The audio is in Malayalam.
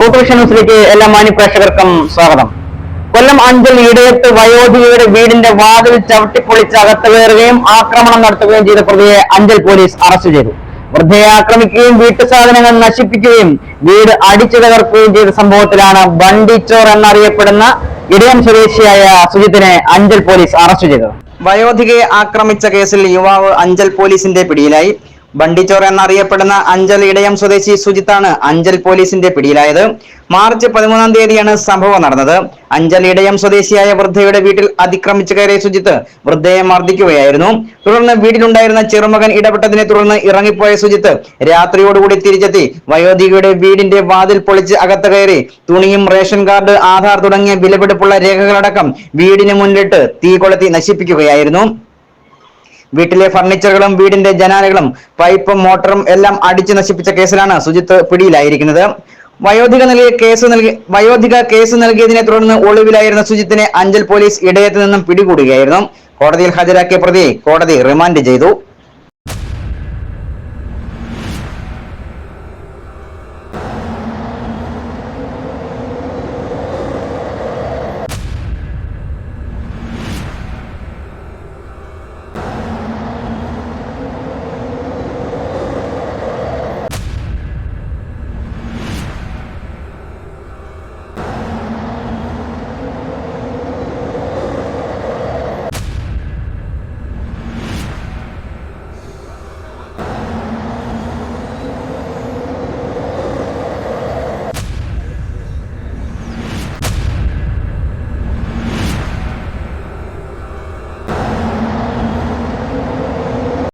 ന്യൂസിലേക്ക് എല്ലാ മാന്യപ്രേക്ഷകർക്കും സ്വാഗതം. കൊല്ലം അഞ്ചൽ ഇടയത്ത് വയോധികയുടെ വീടിന്റെ വാതിൽ ചവിട്ടിപ്പൊളിച്ച് അകത്ത് കയറുകയും ആക്രമണം നടത്തുകയും ചെയ്ത പ്രതിയെ അഞ്ചൽ പോലീസ് അറസ്റ്റ് ചെയ്തു. വൃദ്ധയെ ആക്രമിക്കുകയും വീട്ടു സാധനങ്ങൾ നശിപ്പിക്കുകയും വീട് അടിച്ചു തകർക്കുകയും ചെയ്ത സംഭവത്തിലാണ് ബണ്ടിച്ചോർ എന്നറിയപ്പെടുന്ന ഇടയം സ്വദേശിയായ സുജിത്തിനെ അഞ്ചൽ പോലീസ് അറസ്റ്റ് ചെയ്തത്. വയോധികയെ ആക്രമിച്ച കേസിൽ യുവാവ് അഞ്ചൽ പോലീസിന്റെ പിടിയിലായി. ബണ്ടിച്ചോർ എന്നറിയപ്പെടുന്ന അഞ്ചൽ ഇടയം സ്വദേശി സുജിത്താണ് അഞ്ചൽ പോലീസിന്റെ പിടിയിലായത്. മാർച്ച് 13-ാം തീയതിയാണ് സംഭവം നടന്നത്. അഞ്ചൽ ഇടയം സ്വദേശിയായ വൃദ്ധയുടെ വീട്ടിൽ അതിക്രമിച്ചു കയറിയ സുജിത്ത് വൃദ്ധയെ മർദ്ദിക്കുകയായിരുന്നു. തുടർന്ന് വീട്ടിലുണ്ടായിരുന്ന ചെറുമകൻ ഇടപെട്ടതിനെ തുടർന്ന് ഇറങ്ങിപ്പോയ സുജിത്ത് രാത്രിയോടുകൂടി തിരിച്ചെത്തി വയോധികയുടെ വീടിന്റെ വാതിൽ പൊളിച്ച് അകത്ത് കയറി തുണിയും റേഷൻ കാർഡ്, ആധാർ തുടങ്ങിയ വിലപിടിപ്പുള്ള രേഖകളടക്കം വീടിന് മുന്നിലിട്ട് തീ കൊളുത്തി നശിപ്പിക്കുകയായിരുന്നു. വീട്ടിലെ ഫർണിച്ചറുകളും വീടിന്റെ ജനാലകളും പൈപ്പും മോട്ടറും എല്ലാം അടിച്ചു നശിപ്പിച്ച കേസിലാണ് സുജിത്ത് പിടിയിലായിരിക്കുന്നത്. വയോധിക കേസ് നൽകിയതിനെ തുടർന്ന് ഒളിവിലായിരുന്ന സുജിത്തിനെ അഞ്ചൽ പോലീസ് ഇടയത്ത് നിന്നും പിടികൂടുകയായിരുന്നു. കോടതിയിൽ ഹാജരാക്കിയ പ്രതിയെ കോടതി റിമാൻഡ് ചെയ്തു.